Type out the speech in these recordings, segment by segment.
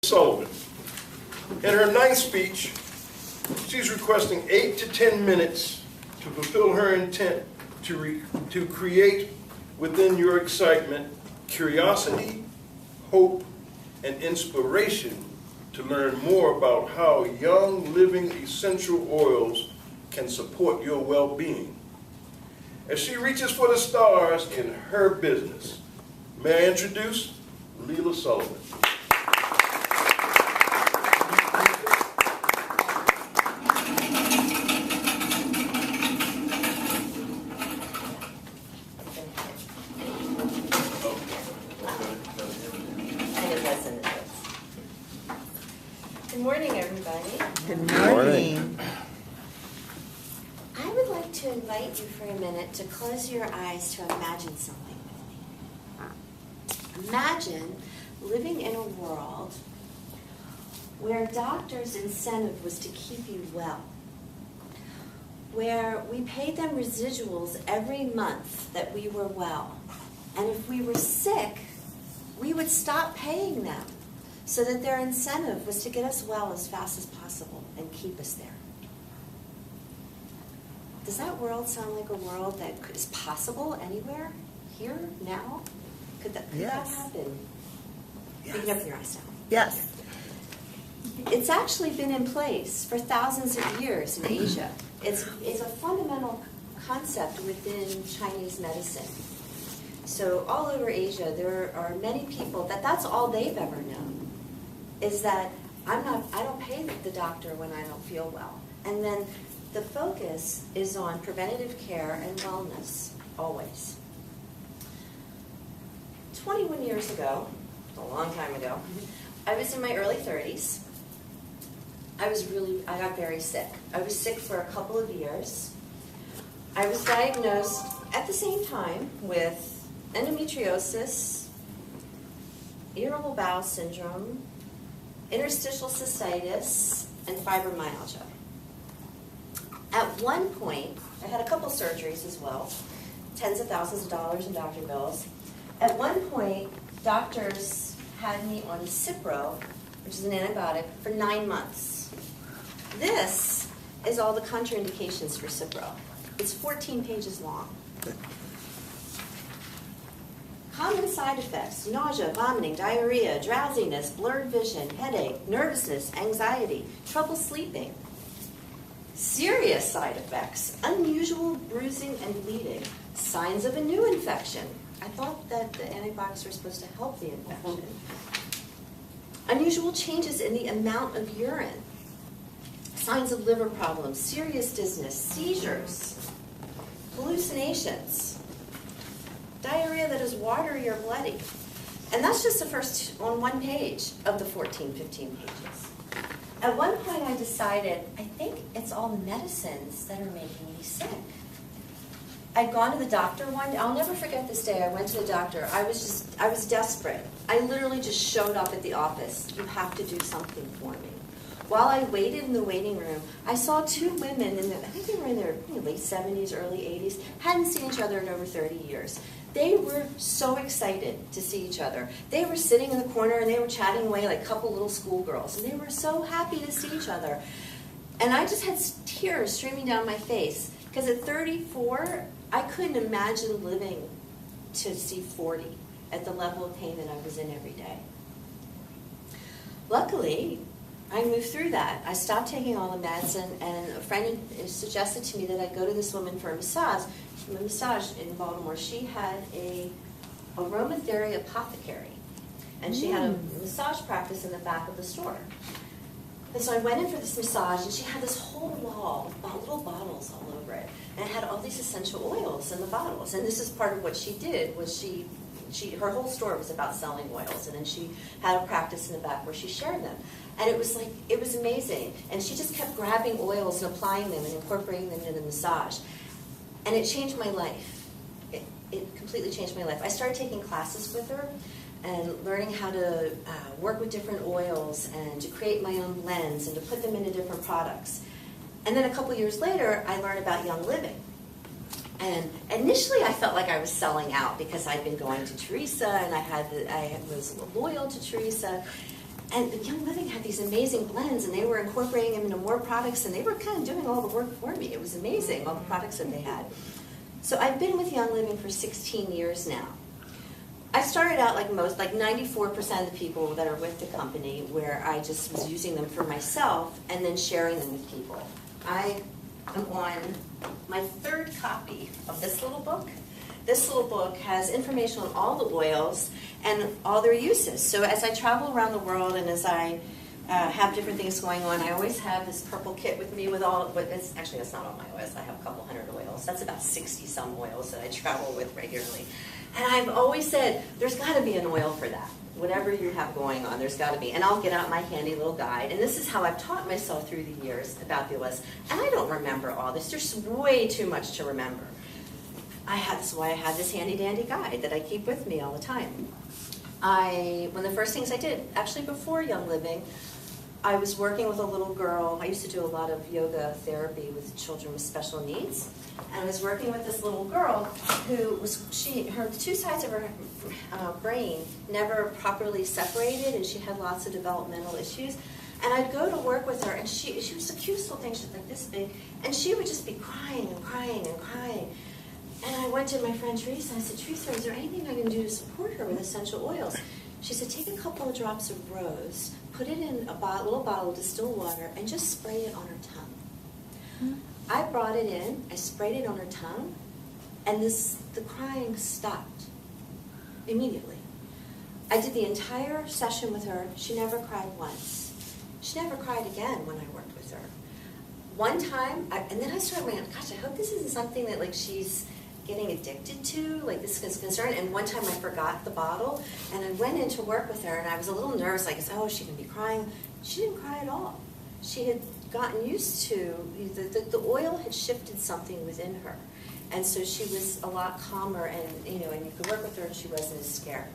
Sullivan. In her ninth speech, she's requesting 8 to 10 minutes to fulfill her intent to create within your excitement, curiosity, hope, and inspiration to learn more about how young living essential oils can support your well-being. As she reaches for the stars in her business, may I introduce Leela Sullivan. Good morning, everybody. Good morning. I would like to invite you for a minute to close your eyes to imagine something with me. Imagine living in a world where doctors' incentive was to keep you well, where we paid them residuals every month that we were well, and if we were sick, we would stop paying them so that their incentive was to get us well as fast as possible and keep us there. Does that world sound like a world that is possible anywhere? Here? Now? Could that happen? Yes. You can open your eyes now. Yes. It's actually been in place for thousands of years in Asia. It's a fundamental concept within Chinese medicine. So all over Asia, there are many people that's all they've ever known, is that I don't pay the doctor when I don't feel well. And then the focus is on preventative care and wellness, always. 21 years ago, a long time ago, I was in my early 30s. I got very sick. I was sick for a couple of years. I was diagnosed at the same time with endometriosis, irritable bowel syndrome, interstitial cystitis, and fibromyalgia. At one point, I had a couple surgeries as well, tens of thousands of dollars in doctor bills. At one point, doctors had me on Cipro, which is an antibiotic, for 9 months. This is all the contraindications for Cipro. It's 14 pages long. Common side effects: nausea, vomiting, diarrhea, drowsiness, blurred vision, headache, nervousness, anxiety, trouble sleeping. Serious side effects: unusual bruising and bleeding, signs of a new infection. I thought that the antibiotics were supposed to help the infection. Unusual changes in the amount of urine, signs of liver problems, serious dizziness, seizures, hallucinations, diarrhea that is watery or bloody. And that's just the first on one page of the 15 pages. At one point I decided, I think it's all the medicines that are making me sick. I'd gone to the doctor one day. I'll never forget this day. I went to the doctor. I was desperate. I literally just showed up at the office. You have to do something for me. While I waited in the waiting room, I saw two women, I think they were in their late 70s, early 80s, hadn't seen each other in over 30 years. They were so excited to see each other. They were sitting in the corner and they were chatting away like a couple little schoolgirls, and they were so happy to see each other. And I just had tears streaming down my face, because at 34, I couldn't imagine living to see 40 at the level of pain that I was in every day. Luckily, I moved through that. I stopped taking all the medicine, and a friend suggested to me that I go to this woman for a massage. A massage in Baltimore. She had a aromatherapy apothecary, and she had a massage practice in the back of the store. And so I went in for this massage, and she had this whole wall of little bottles all over it, and it had all these essential oils in the bottles. And this is part of what she did, was her whole store was about selling oils, and then she had a practice in the back where she shared them. And it was amazing. And she just kept grabbing oils and applying them and incorporating them into the massage. And it changed my life. It completely changed my life. I started taking classes with her and learning how to work with different oils and to create my own blends and to put them into different products. And then a couple years later, I learned about Young Living. And initially, I felt like I was selling out because I'd been going to Teresa and I was loyal to Teresa. And Young Living had these amazing blends, and they were incorporating them into more products, and they were kind of doing all the work for me. It was amazing, all the products that they had. So I've been with Young Living for 16 years now. I started out like most, like 94% of the people that are with the company, where I just was using them for myself and then sharing them with people. I am on my 3rd copy of this little book. This little book has information on all the oils and all their uses. So as I travel around the world and as I have different things going on, I always have this purple kit with me with all, but actually that's not all my oils. I have a couple hundred oils. That's about 60-some oils that I travel with regularly. And I've always said, there's got to be an oil for that. Whatever you have going on, there's got to be. And I'll get out my handy little guide. And this is how I've taught myself through the years about the oils. And I don't remember all this. There's way too much to remember. That's why I have this handy-dandy guide that I keep with me all the time. One of the first things I did, actually before Young Living, I was working with a little girl. I used to do a lot of yoga therapy with children with special needs. And I was working with this little girl who was, her 2 sides of her brain never properly separated, and she had lots of developmental issues. And I'd go to work with her, and she was the cutest little thing. She was like this big, and she would just be crying and crying and crying. And I went to my friend Teresa, and I said, Teresa, is there anything I can do to support her with essential oils? She said, take a couple of drops of rose, put it in a little bottle of distilled water, and just spray it on her tongue. I brought it in, I sprayed it on her tongue, and the crying stopped immediately. I did the entire session with her. She never cried once. She never cried again when I worked with her. One time, and then I started going, gosh, I hope this isn't something that like she's getting addicted to, like this is concern. And one time I forgot the bottle, and I went in to work with her, and I was a little nervous, like, oh, is she going to be crying? She didn't cry at all. She had gotten used to, the oil had shifted something within her. And so she was a lot calmer, and and you could work with her, and she wasn't as scared.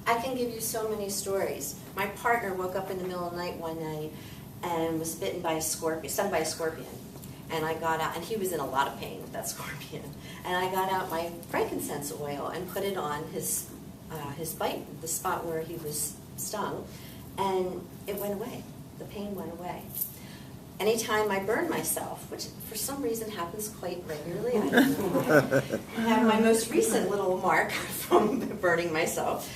I can give you so many stories. My partner woke up in the middle of the night one night and was stung by a scorpion. And I got out, and he was in a lot of pain with that scorpion. And I got out my frankincense oil and put it on his bite, the spot where he was stung, and it went away. The pain went away. Anytime I burn myself, which for some reason happens quite regularly, I don't know why. I have my most recent little mark from burning myself.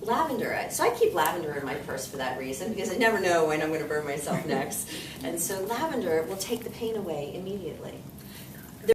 Lavender. So I keep lavender in my purse for that reason, because I never know when I'm going to burn myself next. And so lavender will take the pain away immediately.